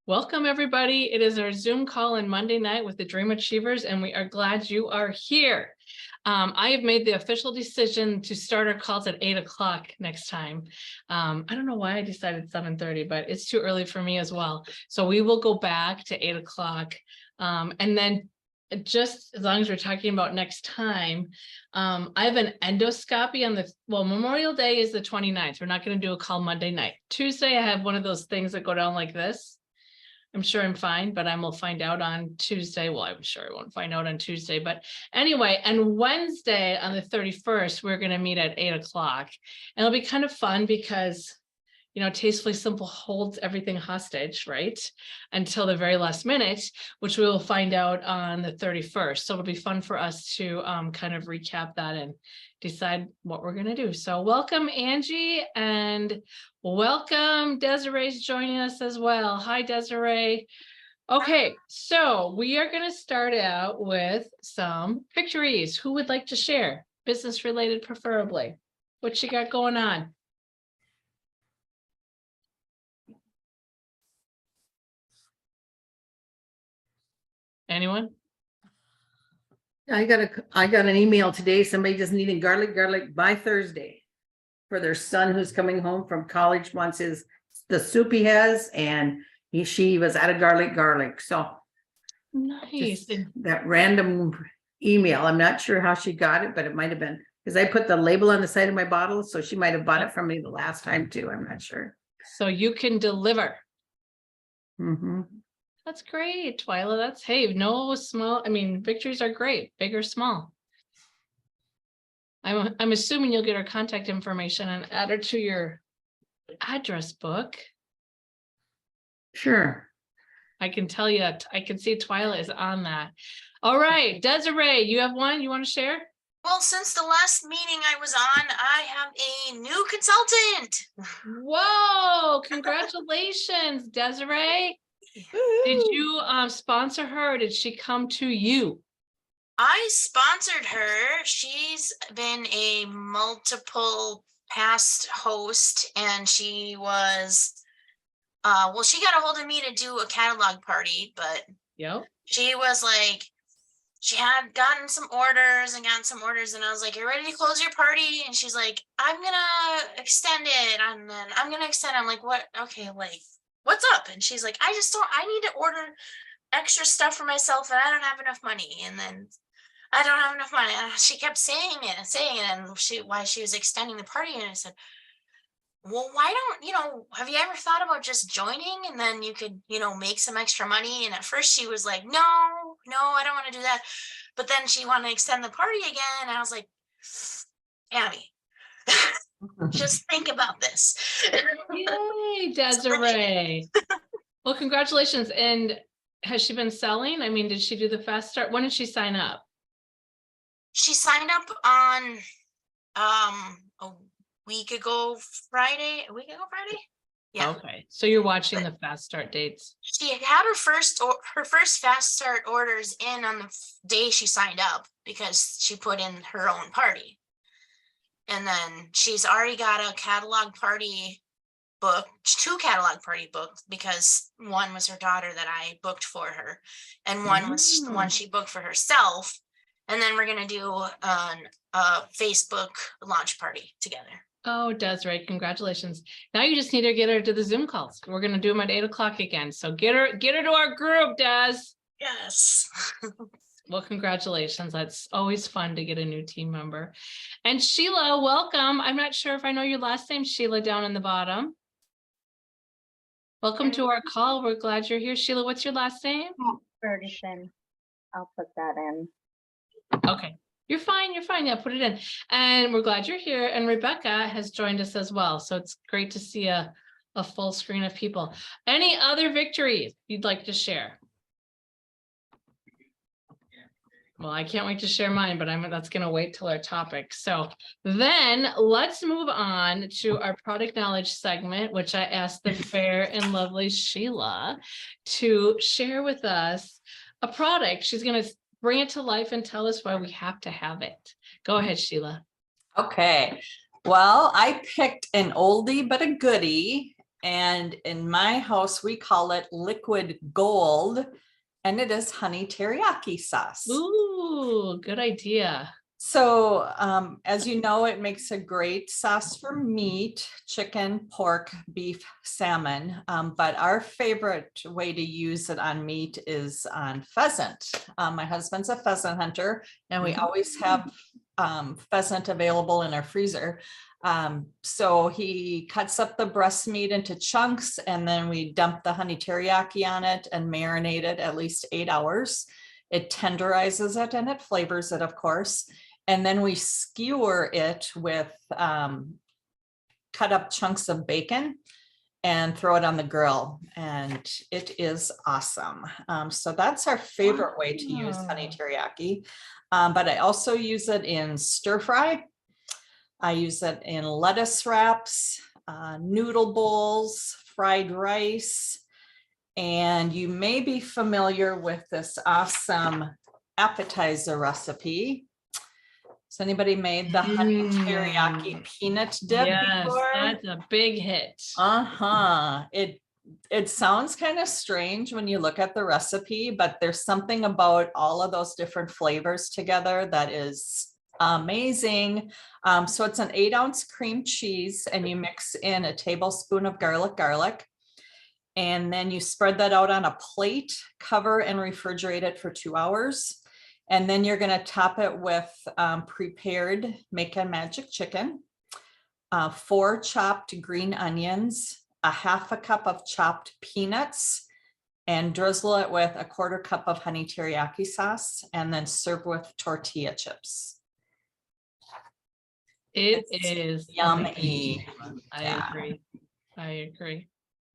Welcome, everybody. It is our Zoom call on Monday night with the Dream Achievers, and we are glad you are here. I have made the official decision to start our calls at 8 o'clock next time. I don't know why I decided 7:30, but it's too early for me as well. So we will go back to 8 o'clock. And then just as long as we're talking about next time, I have an endoscopy on Memorial Day is the 29th. We're not going to do a call Monday night. Tuesday, I have one of those things that go down like this. I'm sure I'm fine, but I will find out on Tuesday. Well, I'm sure I won't find out on Tuesday, but anyway, and Wednesday on the 31st, we're going to meet at 8 o'clock. And it'll be kind of fun because, you know, Tastefully Simple holds everything hostage, right? Until the very last minute, which we will find out on the 31st. So it'll be fun for us to kind of recap that and decide what we're going to do. So welcome, Angie, and welcome, Desiree's joining us as well. Hi, Desiree. Okay, so we are going to start out with some victories. Who would like to share? Business related, preferably. What you got going on? Anyone? I got an email today. Somebody just needing garlic by Thursday for their son who's coming home from college. Wants the soup he has, and she was out of garlic. So nice. That random email. I'm not sure how she got it, but it might have been because I put the label on the side of my bottle. So she might have bought it from me the last time too. I'm not sure. So you can deliver. Mm-hmm. That's great, Twyla. That's, hey, no small, I mean, victories are great, big or small. I'm assuming you'll get our contact information and add her to your address book. Sure. I can tell you, I can see Twyla is on that. All right, Desiree, you have one you want to share? Well, since the last meeting I was on, I have a new consultant. Whoa, congratulations, Desiree. Did you sponsor her or did she come to you? I sponsored her. She's been a multiple past host, and she was she got a hold of me to do a catalog party, but she was like, she had gotten some orders and I was like, you're ready to close your party? And she's like, I'm gonna extend it, and then I'm gonna extend it. I'm like, what? Okay, like, what's up? And she's like, I need to order extra stuff for myself and I don't have enough money. And then I don't have enough money. And she kept saying it, and why she was extending the party. And I said, well, why don't, have you ever thought about just joining and then you could, make some extra money? And at first she was like, no, I don't want to do that. But then she wanted to extend the party again. And I was like, Tammy, just think about this. Yay, Desiree. Well, congratulations. And has she been selling? I mean, did she do the fast start? When did she sign up? She signed up on a week ago Friday. Yeah. Okay. So you're watching the fast start dates. She had her first fast start orders in on the day she signed up because she put in her own party. And then she's already got a catalog party book, 2 catalog party books, because one was her daughter that I booked for her, and one was the one she booked for herself. And then we're gonna do a Facebook launch party together. Oh, Desiree, congratulations. Now you just need to get her to the Zoom calls. We're gonna do them at 8 o'clock again. So get her to our group, Des. Yes. Well, congratulations. That's always fun to get a new team member. And Sheila, welcome. I'm not sure if I know your last name, Sheila, down in the bottom. Welcome to our call. We're glad you're here. Sheila, what's your last name? Ferguson. I'll put that in. Okay. You're fine. Yeah, put it in. And we're glad you're here. And Rebecca has joined us as well. So it's great to see a full screen of people. Any other victories you'd like to share? Well, I can't wait to share mine, but that's going to wait till our topic. So then let's move on to our product knowledge segment, which I asked the fair and lovely Sheila to share with us a product. She's going to bring it to life and tell us why we have to have it. Go ahead, Sheila. Okay. Well, I picked an oldie but a goodie, And in my house, we call it liquid gold, and it is honey teriyaki sauce. Ooh, good idea. So as you know, it makes a great sauce for meat, chicken, pork, beef, salmon. But our favorite way to use it on meat is on pheasant. My husband's a pheasant hunter, and we always have pheasant available in our freezer. So he cuts up the breast meat into chunks, and then we dump the honey teriyaki on it and marinate it at least 8 hours. It tenderizes it and it flavors it, of course. And then we skewer it with cut up chunks of bacon and throw it on the grill. And it is awesome. So that's our favorite way to use honey teriyaki. But I also use it in stir fry. I use it in lettuce wraps, noodle bowls, fried rice. And you may be familiar with this awesome appetizer recipe. Has anybody made the honey teriyaki peanut dip Yes, before? that's a big hit. It sounds kind of strange when you look at the recipe, but there's something about all of those different flavors together that is amazing. So it's an 8-ounce cream cheese, and you mix in a tablespoon of garlic. And then you spread that out on a plate, cover and refrigerate it for 2 hours. And then you're going to top it with prepared Make and Magic chicken, 4 chopped green onions, a 1/2 cup of chopped peanuts, and drizzle it with a 1/4 cup of honey teriyaki sauce, and then serve with tortilla chips. It It's is yummy. amazing. I Yeah. agree. I agree.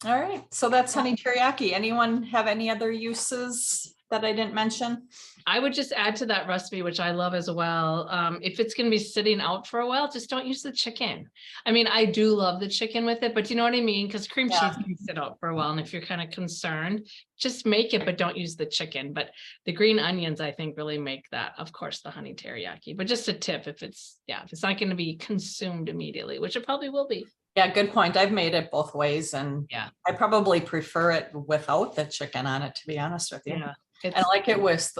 All right, so that's honey teriyaki. Anyone have any other uses that I didn't mention? I would just add to that recipe, which I love as well. If it's going to be sitting out for a while, just don't use the chicken. I mean, I do love the chicken with it, but you know what I mean? Because cream Yeah. cheese can sit out for a while. And if you're kind of concerned, just make it, but don't use the chicken. But the green onions, I think, really make that, of course, the honey teriyaki. But just a tip, if it's not going to be consumed immediately, which it probably will be. Yeah, good point. I've made it both ways, and Yeah. I probably prefer it without the chicken on it, to be honest with you. Yeah. And I like it with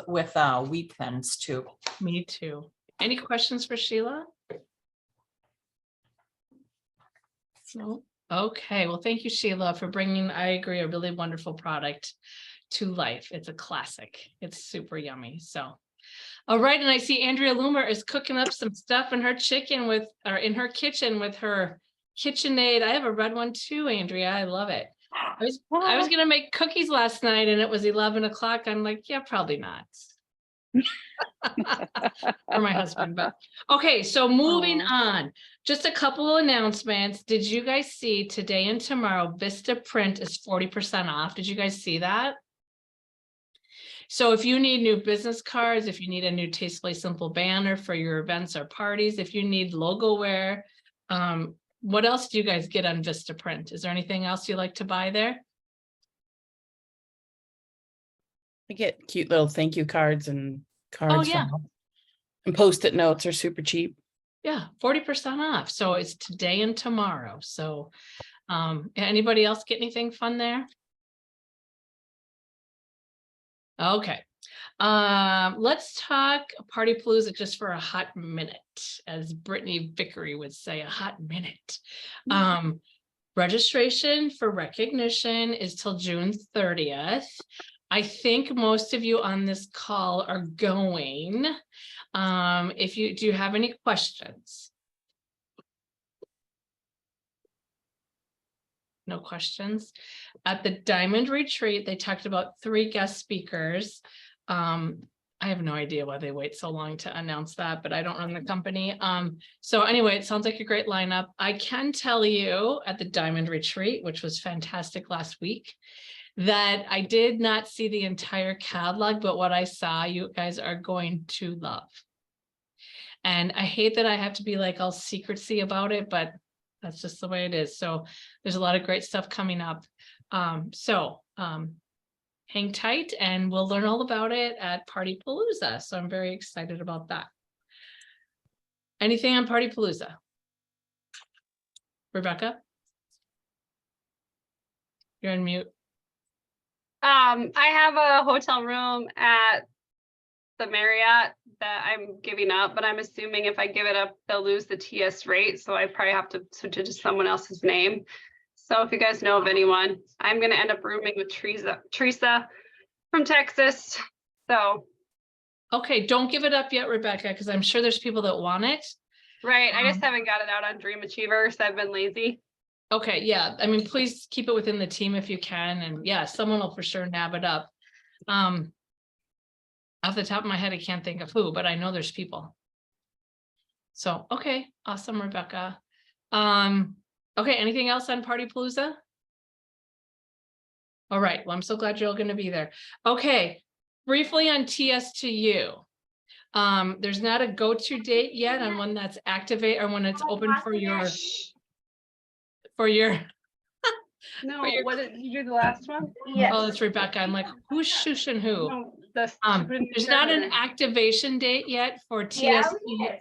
wheat thins too. Me too. Any questions for Sheila? No. Okay. Well, thank you, Sheila, for bringing, I agree, a really wonderful product to life. It's a classic. It's super yummy. So, all right. And I see Andrea Loomer is cooking up some stuff in her in her kitchen with her KitchenAid. I have a red one too, Andrea. I love it. I was gonna make cookies last night and it was 11 o'clock. I'm like, yeah, probably not. For my husband, but okay, so moving on. Just a couple of announcements. Did you guys see today and tomorrow Vista Print is 40% off? Did you guys see that? So if you need new business cards, if you need a new Tastefully Simple banner for your events or parties, if you need logo wear, what else do you guys get on Vista Print? Is there anything else you like to buy there? I get cute little thank you cards and cards. yeah. And Post-it notes are super cheap. Yeah, 40% off. So it's today and tomorrow. So anybody else get anything fun there? Okay. Let's talk Party Palooza just for a hot minute, as Brittany Vickery would say, a hot minute. Registration for recognition is till June 30th. I think most of you on this call are going. Do you have any questions? No questions. At the Diamond Retreat, they talked about 3 guest speakers. I have no idea why they wait so long to announce that, but I don't run the company. So anyway, it sounds like a great lineup. I can tell you at the Diamond Retreat, which was fantastic last week, that I did not see the entire catalog, but what I saw, you guys are going to love. And I hate that I have to be like all secrecy about it, but that's just the way it is. So there's a lot of great stuff coming up. Hang tight and we'll learn all about it at Party Palooza. So I'm very excited about that. Anything on Party Palooza? Rebecca? You're on mute. I have a hotel room at the Marriott that I'm giving up, but I'm assuming if I give it up, they'll lose the TS rate. So I probably have to switch it to someone else's name. So if you guys know of anyone, I'm gonna end up rooming with Teresa from Texas. So, Okay, don't give it up yet, Rebecca, because I'm sure there's people that want it. right, I just Um, haven't got it out on Dream Achievers. I've been lazy. Okay, yeah, I mean, please keep it within the team if you can, and yeah, someone will for sure nab it up. Off the top of my head, I can't think of who, but I know there's people. So, okay, awesome, Rebecca. Okay, anything else on Party Palooza? All right, well, I'm so glad you're all gonna be there. Okay, briefly on TS2U. There's not a go-to date yet on when that's activate or when it's open for your. No, your- what did you do the last one? Oh, it's Rebecca. I'm like, who's shushing who? No, the There's not an activation date yet for TSP.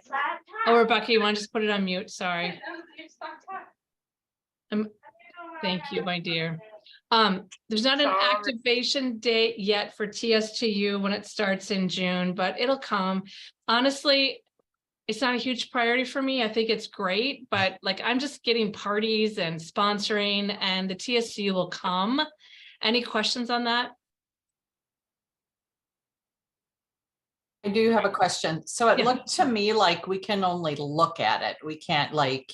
Oh, Rebecca, you want to just put it on mute? Sorry. Thank you, my dear. There's not an Sorry. activation date yet for TS2U when it starts in June, but it'll come. Honestly, it's not a huge priority for me. I think it's great, but like I'm just getting parties and sponsoring and the TSU will come. Any questions on that? I do have a question. So it Yeah. looked to me like we can only look at it. We can't like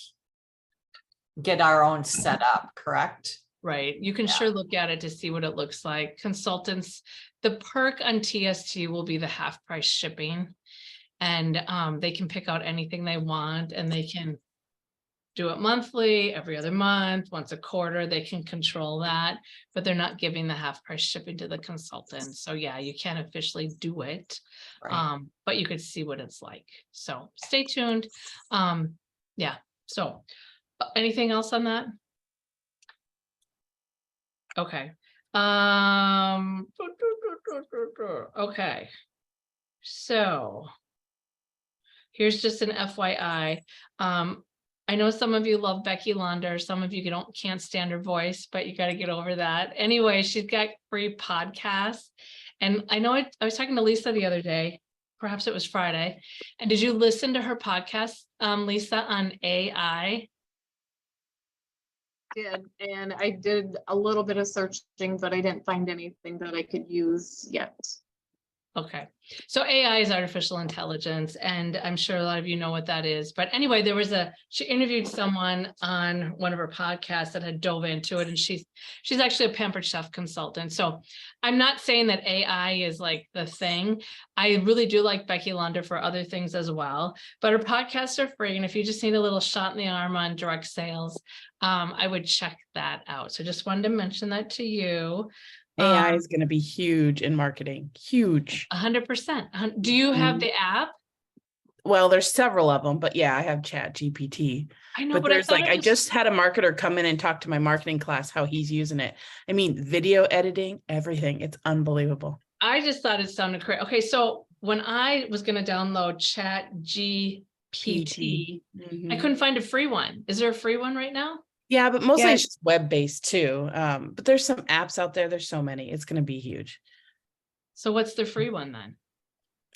get our own setup, correct? Right, you can Yeah. sure look at it to see what it looks like. Consultants, the perk on TST will be the half price shipping. And they can pick out anything they want and they can do it monthly, every other month, once a quarter, they can control that, but they're not giving the half price shipping to the consultant. So yeah, you can't officially do it. Right. But you could see what it's like. So stay tuned. Yeah, so anything else on that? Okay. Okay. So here's just an FYI. I know some of you love Becky Launder, some of you can't stand her voice, but you got to get over that. Anyway, she's got free podcasts. And I know I was talking to Lisa the other day, perhaps it was Friday. And did you listen to her podcast, Lisa, on AI? Did, and I did a little bit of searching, but I didn't find anything that I could use yet. Okay, so AI is artificial intelligence, and I'm sure a lot of you know what that is. But anyway, she interviewed someone on one of her podcasts that had dove into it, and she's actually a Pampered Chef consultant. So I'm not saying that AI is like the thing. I really do like Becky Launder for other things as well, but her podcasts are free. And if you just need a little shot in the arm on direct sales, I would check that out. So just wanted to mention that to you. AI is going to be huge in marketing, huge. 100%. Do you have the app? Well, there's several of them, but yeah, I have Chat GPT. I know, But but there's I I just had a marketer come in and talk to my marketing class how he's using it. I mean, video editing, everything. It's unbelievable. I just thought it sounded great. Okay, so when I was going to download Chat GPT, I Mhm. couldn't find a free one. Is there a free one right now? Yeah, but mostly Yeah. it's just web-based too. But there's some apps out there. There's so many. It's going to be huge. So what's the free one then?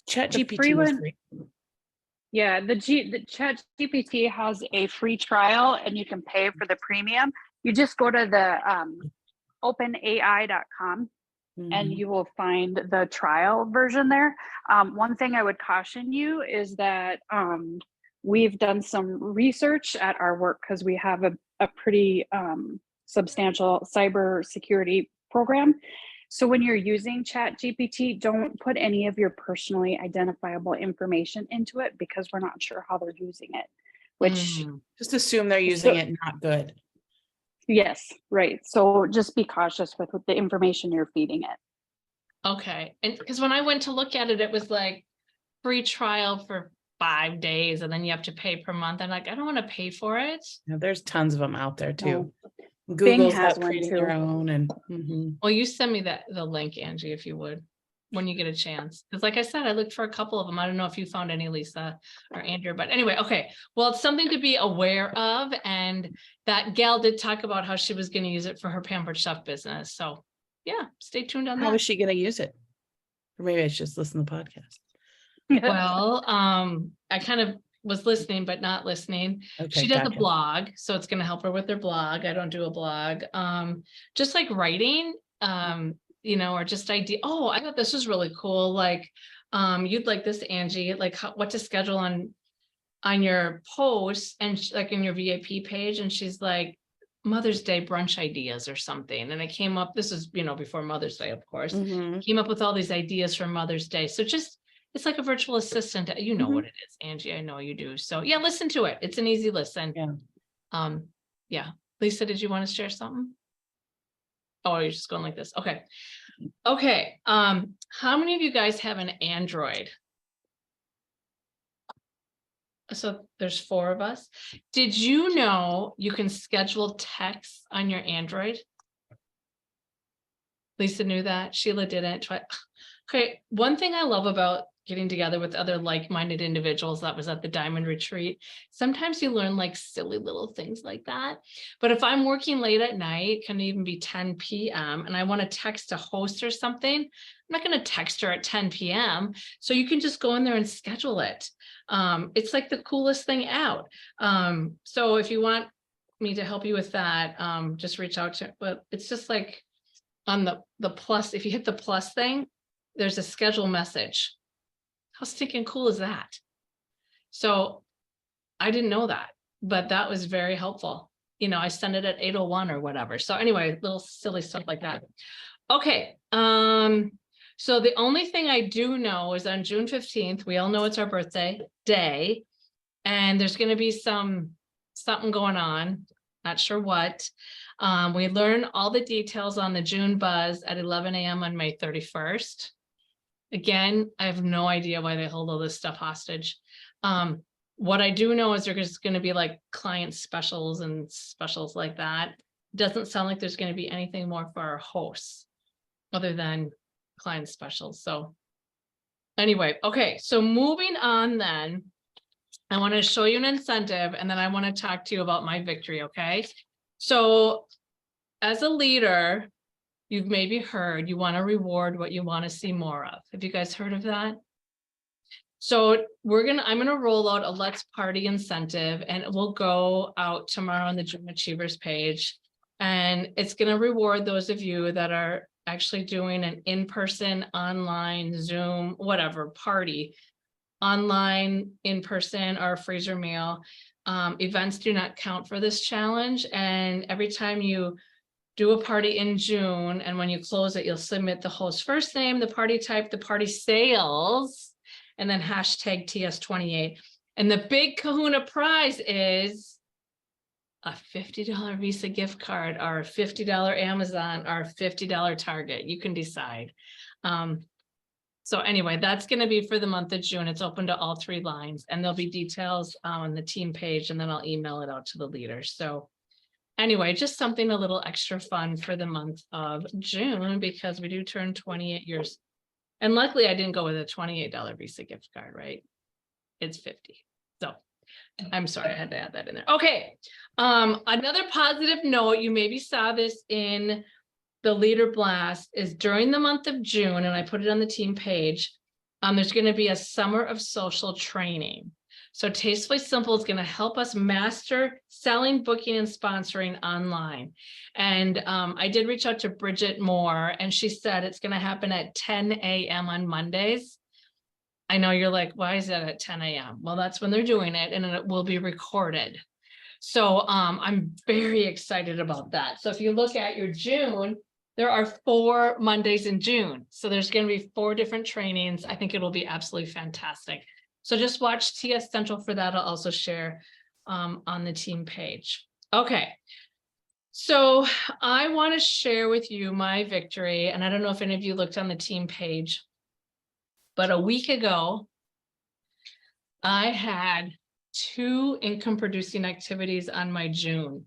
Chat The GPT free was one- free. Yeah, the Chat GPT has a free trial and you can pay for the premium. You just go to the openai.com and Mhm. you will find the trial version there. One thing I would caution you is that we've done some research at our work because we have a pretty substantial cybersecurity program. So when you're using Chat GPT, don't put any of your personally identifiable information into it because we're not sure how they're using it, which Mm, Just assume they're using it not good. yes, right. So just be cautious with the information you're feeding it. okay, and because when I went to look at it, it was like free trial for 5 days and then you have to pay per month. I'm like, I don't want to pay for it. Now, there's tons of them out there too. Bing Google's has out one creating their too. own and mhm. Well, you send me the link, Angie, if you would. when you get a chance. Because like I said, I looked for a couple of them. I don't know if you found any, Lisa or Andrew, but anyway, okay. Well, it's something to be aware of. And that gal did talk about how she was going to use it for her Pampered Chef business. So yeah, stay tuned on How that. is she gonna use it? Or maybe I should just listen to the podcast. Well, I kind of was listening, but not listening. Okay, She does a gotcha. blog, so it's gonna help her with her blog. I don't do a blog. Just like writing, or just idea. Oh, I thought this was really cool. Like, you'd like this, Angie, like what to schedule on your posts and like in your VIP page. And she's like, Mother's Day brunch ideas or something. And it came up, this is, before Mother's Day, of course, Mhm. came up with all these ideas for Mother's Day. So just, it's like a virtual assistant. You know what it is, Angie. I know you do. So yeah, listen to it. It's an easy listen. Yeah. Yeah. Lisa, did you want to share something? Oh, you're just going like this. Okay. Okay. How many of you guys have an Android? So there's 4 of us. Did you know you can schedule texts on your Android? Lisa knew that. Sheila didn't. Okay. One thing I love about getting together with other like-minded individuals that was at the Diamond Retreat, sometimes you learn like silly little things like that. But if I'm working late at night, can even be 10 p.m. and I want to text a host or something, I'm not going to text her at 10 p.m. So you can just go in there and schedule it. It's like the coolest thing out. So if you want me to help you with that, just reach out to, but it's just like on the plus, if you hit the plus thing, there's a schedule message. How stinking cool is that? So I didn't know that, but that was very helpful. I send it at 8:01 or whatever. So anyway, little silly stuff like that. Okay. So the only thing I do know is on June 15th, we all know it's our birthday day, and there's going to be something going on. Not sure what. We learn all the details on the June buzz at 11 a.m. on May 31st. Again, I have no idea why they hold all this stuff hostage. What I do know is there's going to be like client specials and specials like that. Doesn't sound like there's going to be anything more for our hosts other than client specials. So anyway, okay. So moving on then, I want to show you an incentive and then I want to talk to you about my victory. Okay. So as a leader, you've maybe heard you want to reward what you want to see more of. Have you guys heard of that? So I'm going to roll out a Let's Party incentive and it will go out tomorrow on the Dream Achievers page. And it's going to reward those of you that are actually doing an in-person, online, Zoom, whatever party, online, in-person, or a freezer meal. Events do not count for this challenge. And every time you do a party in June, and when you close it, you'll submit the host's first name, the party type, the party sales, and then hashtag TS28. And the big kahuna prize is a $50 Visa gift card or a $50 Amazon or a $50 Target. You can decide. So anyway, that's going to be for the month of June. It's open to all 3 lines, and there'll be details on the team page, and then I'll email it out to the leaders. So anyway, just something a little extra fun for the month of June, because we do turn 28 years. And luckily I didn't go with a $28 Visa gift card, right? It's 50. So I'm sorry, I had to add that in there. Okay. Another positive note, you maybe saw this in the leader blast, is during the month of June, and I put it on the team page, there's going to be a summer of social training. So Tastefully Simple is going to help us master selling, booking, and sponsoring online. And I did reach out to Bridget Moore, and she said it's going to happen at 10 a.m. on Mondays. I know you're like, why is that at 10 a.m.? Well, that's when they're doing it, and it will be recorded. So I'm very excited about that. So if you look at your June, there are 4 Mondays in June. So there's going to be 4 different trainings. I think it'll be absolutely fantastic. So just watch TS Central for that. I'll also share on the team page. Okay. So I want to share with you my victory. And I don't know if any of you looked on the team page, but a week ago, I had 2 income producing activities on my June.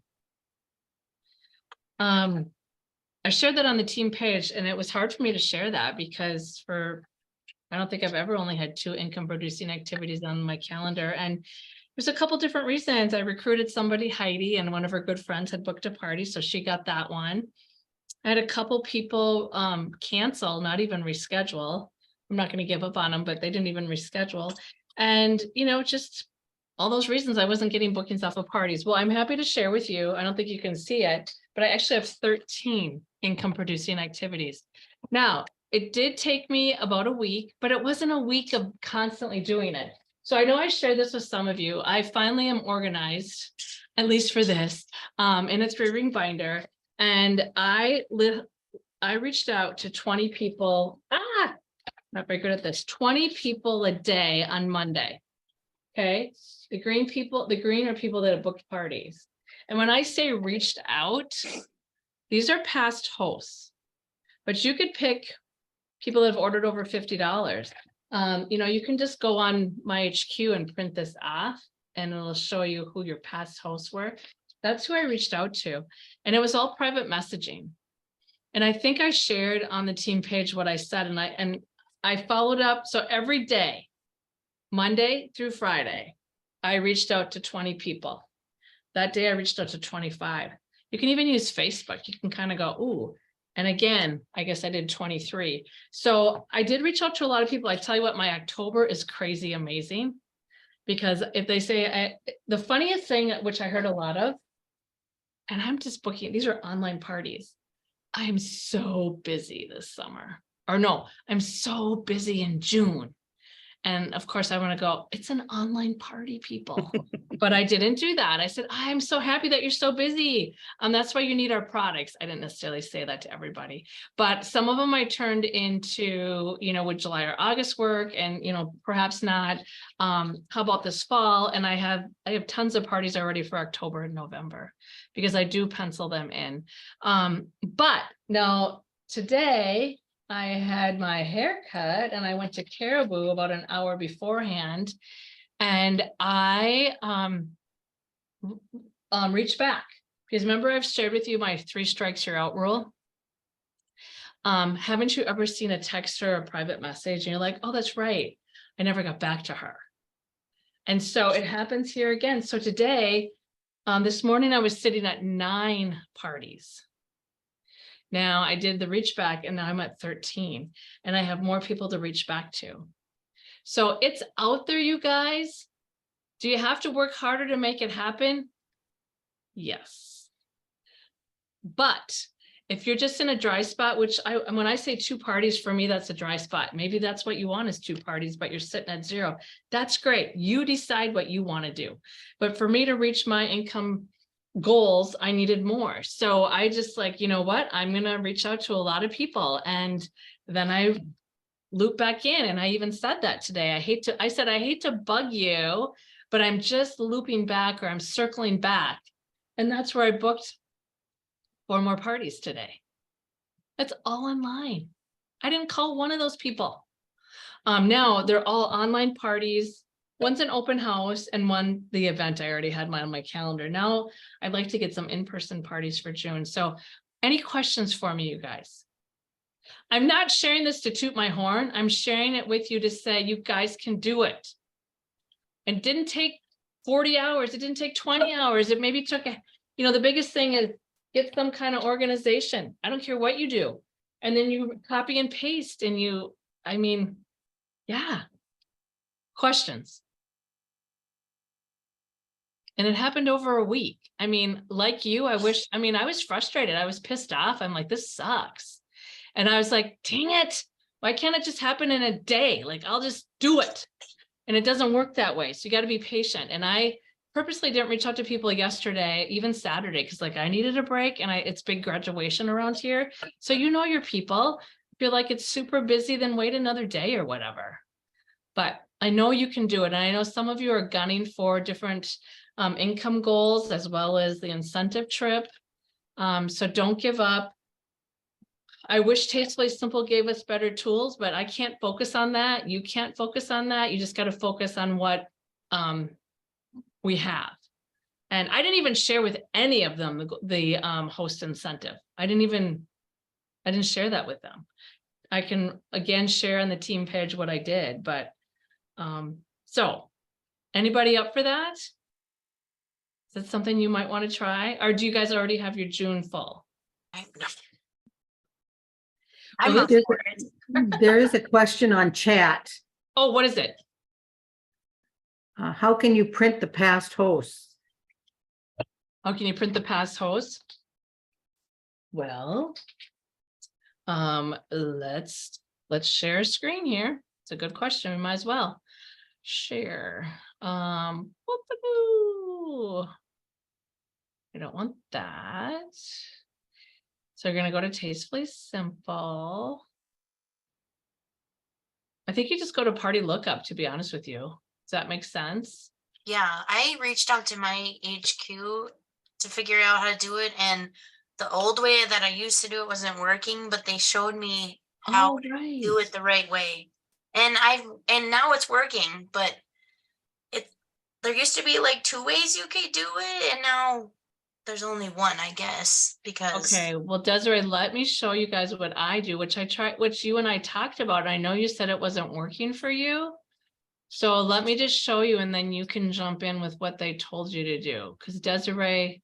And I shared that on the team page, and it was hard for me to share that because I don't think I've ever only had 2 income producing activities on my calendar. And there's a couple different reasons. I recruited somebody, Heidi, and one of her good friends had booked a party, so she got that one. I had a couple people cancel, not even reschedule. I'm not going to give up on them, but they didn't even reschedule. And, just all those reasons I wasn't getting bookings off of parties. Well, I'm happy to share with you. I don't think you can see it, but I actually have 13 income producing activities. Now, it did take me about a week, but it wasn't a week of constantly doing it. So I know I shared this with some of you. I finally am organized, at least for this, in a 3-ring binder. And I reached out to 20 people. Not very good at this. 20 people a day on Monday. Okay. The green are people that have booked parties. And when I say reached out, these are past hosts, but you could pick people that have ordered over $50. You can just go on my HQ and print this off and it'll show you who your past hosts were. That's who I reached out to. And it was all private messaging. And I think I shared on the team page what I said, and I followed up. So every day, Monday through Friday, I reached out to 20 people. That day I reached out to 25. You can even use Facebook. You can kind of go, ooh. And again, I guess I did 23. So I did reach out to a lot of people. I tell you what, my October is crazy amazing. Because if they say, the funniest thing, which I heard a lot of, and I'm just booking, these are online parties. I am so busy this summer. Or no, I'm so busy in June. And of course I want to go, it's an online party, people. But I didn't do that. I said, I'm so happy that you're so busy. That's why you need our products. I didn't necessarily say that to everybody, but some of them I turned into, would July or August work, and, perhaps not. How about this fall? And I have tons of parties already for October and November because I do pencil them in. But now today, I had my hair cut and I went to Caribou about an hour beforehand, and I reached back because remember I've shared with you my 3 strikes you're out rule. Haven't you ever seen a text or a private message and you're like, oh, that's right, I never got back to her? And so it happens here again. So today, this morning I was sitting at 9 parties. Now I did the reach back and now I'm at 13 and I have more people to reach back to. So it's out there, you guys. Do you have to work harder to make it happen? Yes. But if you're just in a dry spot, which when I say 2 parties, for me, that's a dry spot. Maybe that's what you want is 2 parties, but you're sitting at 0. That's great. You decide what you want to do. But for me to reach my income goals, I needed more. So I just like, you know what, I'm going to reach out to a lot of people. And then I loop back in. And I even said that today. I said, I hate to bug you, but I'm just looping back, or I'm circling back. And that's where I booked 4 more parties today. That's all online. I didn't call one of those people. Now they're all online parties. One's an open house and one, the event. I already had mine on my calendar. Now I'd like to get some in-person parties for June. So any questions for me, you guys? I'm not sharing this to toot my horn. I'm sharing it with you to say you guys can do it. It didn't take 40 hours. It didn't take 20 hours. It maybe took, the biggest thing is get some kind of organization. I don't care what you do. And then you copy and paste and yeah. Questions? And it happened over a week. Like you, I was frustrated. I was pissed off. I'm like, this sucks. And I was like, dang it. Why can't it just happen in a day? Like, I'll just do it. And it doesn't work that way. So you got to be patient. And I purposely didn't reach out to people yesterday, even Saturday, because I needed a break and it's big graduation around here. So your people. If you're like, it's super busy, then wait another day or whatever. But I know you can do it. And I know some of you are gunning for different income goals as well as the incentive trip. So don't give up. I wish Tastefully Simple gave us better tools, but I can't focus on that. You can't focus on that. You just got to focus on what we have. And I didn't even share with any of them the host incentive. I didn't even I didn't share that with them. I can again share on the team page what I did, but so anybody up for that? Is that something you might want to try? Or do you guys already have your June full? I'm Well, up There's for it. there is a question on chat. Oh, what is it? How can you print the past hosts? How can you print the past host? Well, let's share a screen here. It's a good question. We might as well share. Whoop-a-doo. I don't want that. So you're gonna go to Tastefully Simple. I think you just go to Party Lookup, to be honest with you. Does that make sense? Yeah, I reached out to my HQ to figure out how to do it, and the old way that I used to do it wasn't working, but they showed me how Oh, to right. do it the right way. And now it's working, but there used to be like 2 ways you could do it, and now there's only one, I guess, because Okay, well, Desiree, let me show you guys what I do, which you and I talked about. I know you said it wasn't working for you. So let me just show you and then you can jump in with what they told you to do. Because Desiree,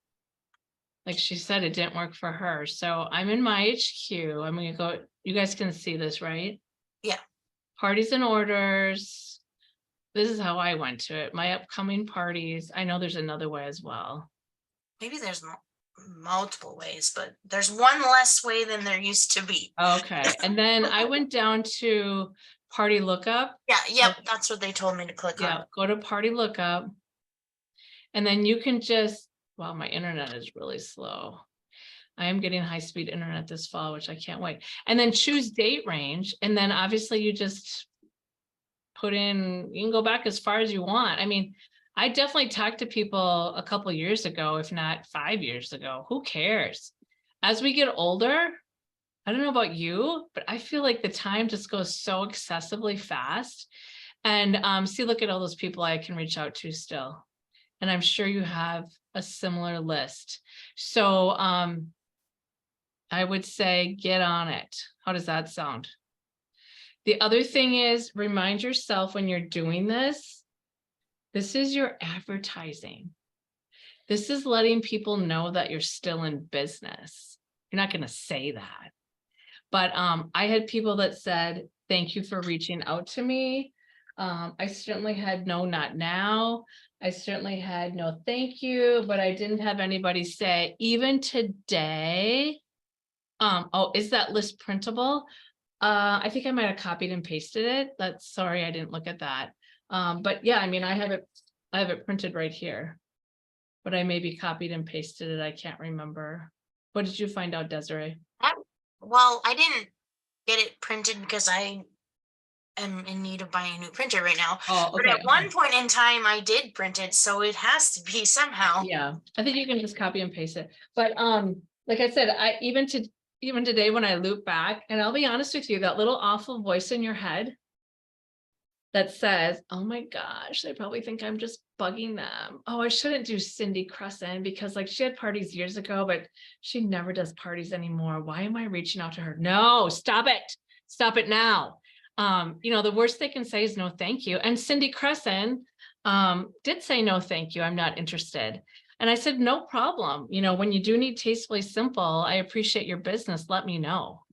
like she said, it didn't work for her. So I'm in my HQ. I'm gonna go, you guys can see this, right? Yeah. Parties and orders. This is how I went to it. My upcoming parties. I know there's another way as well. maybe there's multiple ways, but there's one less way than there used to be. Okay, and then I went down to Party Lookup. Yeah, yep, that's what they told me to click Yeah, on. go to Party Lookup. And then you can just, wow, my internet is really slow. I am getting high-speed internet this fall, which I can't wait. And then choose date range. And then obviously you just put in, you can go back as far as you want. I mean, I definitely talked to people a couple years ago, if not 5 years ago. Who cares? As we get older, I don't know about you, but I feel like the time just goes so excessively fast. And see, look at all those people I can reach out to still. And I'm sure you have a similar list. So I would say get on it. How does that sound? The other thing is remind yourself when you're doing this, this is your advertising. This is letting people know that you're still in business. You're not going to say that. But I had people that said, thank you for reaching out to me. I certainly had no, not now. I certainly had no, thank you, but I didn't have anybody say, even today. Oh, is that list printable? I think I might have copied and pasted it. That's sorry, I didn't look at that. But yeah, I mean, I have it printed right here. But I maybe copied and pasted it. I can't remember. What did you find out, Desiree? Well, I didn't get it printed because I am in need of buying a new printer right now. Oh, But at one point in time, I did print it, so it has to be somehow. Yeah, I think you can just copy and paste it. But like I said, even today when I loop back, and I'll be honest with you, that little awful voice in your head that says, oh my gosh, they probably think I'm just bugging them. Oh, I shouldn't do Cindy Crescent because like she had parties years ago, but she never does parties anymore. Why am I reaching out to her? No, stop it. Stop it now. The worst they can say is no, thank you. And Cindy Crescent did say no, thank you. I'm not interested. And I said, no problem. When you do need Tastefully Simple, I appreciate your business. Let me know.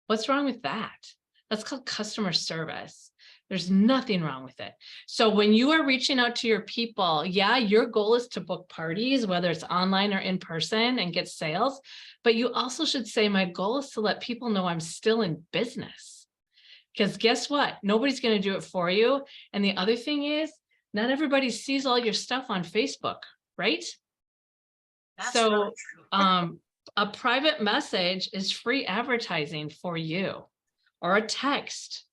What's wrong with that? That's called customer service. There's nothing wrong with it. So when you are reaching out to your people, yeah, your goal is to book parties, whether it's online or in person and get sales, but you also should say, my goal is to let people know I'm still in business. Because guess what? Nobody's going to do it for you. And the other thing is, not everybody sees all your stuff on Facebook, right? That's So really true. a private message is free advertising for you, or a text,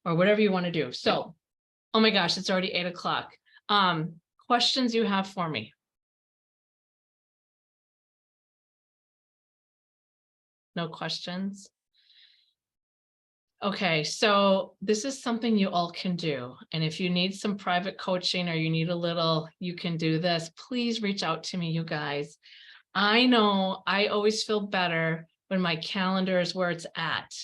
or whatever you want to do. So, oh my gosh, it's already 8 o'clock. Questions you have for me? No questions? Okay, so this is something you all can do. And if you need some private coaching or you need a little, you can do this, please reach out to me, you guys. I know I always feel better when my calendar is where it's at.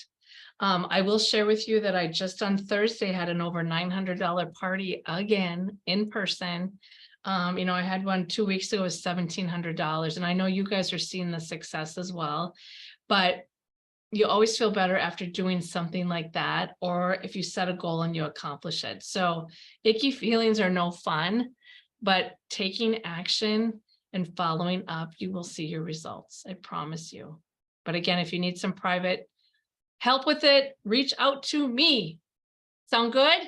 I will share with you that I just on Thursday had an over $900 party again in person. You know, I had one 2 weeks ago, it was $1,700, and I know you guys are seeing the success as well. But you always feel better after doing something like that, or if you set a goal and you accomplish it. So icky feelings are no fun, but taking action and following up, you will see your results. I promise you. But again, if you need some private help with it, reach out to me. Sound good?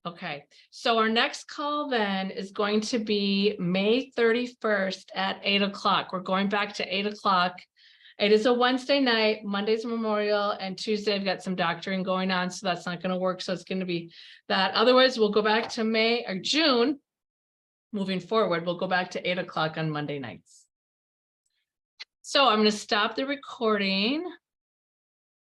Okay, so our next call then is going to be May 31st at 8 o'clock. We're going back to 8 o'clock. It is a Wednesday night, Monday's Memorial, and Tuesday I've got some doctoring going on, so that's not going to work. So it's going to be that. Otherwise, we'll go back to May or June. Moving forward, we'll go back to 8 o'clock on Monday nights. So I'm going to stop the recording.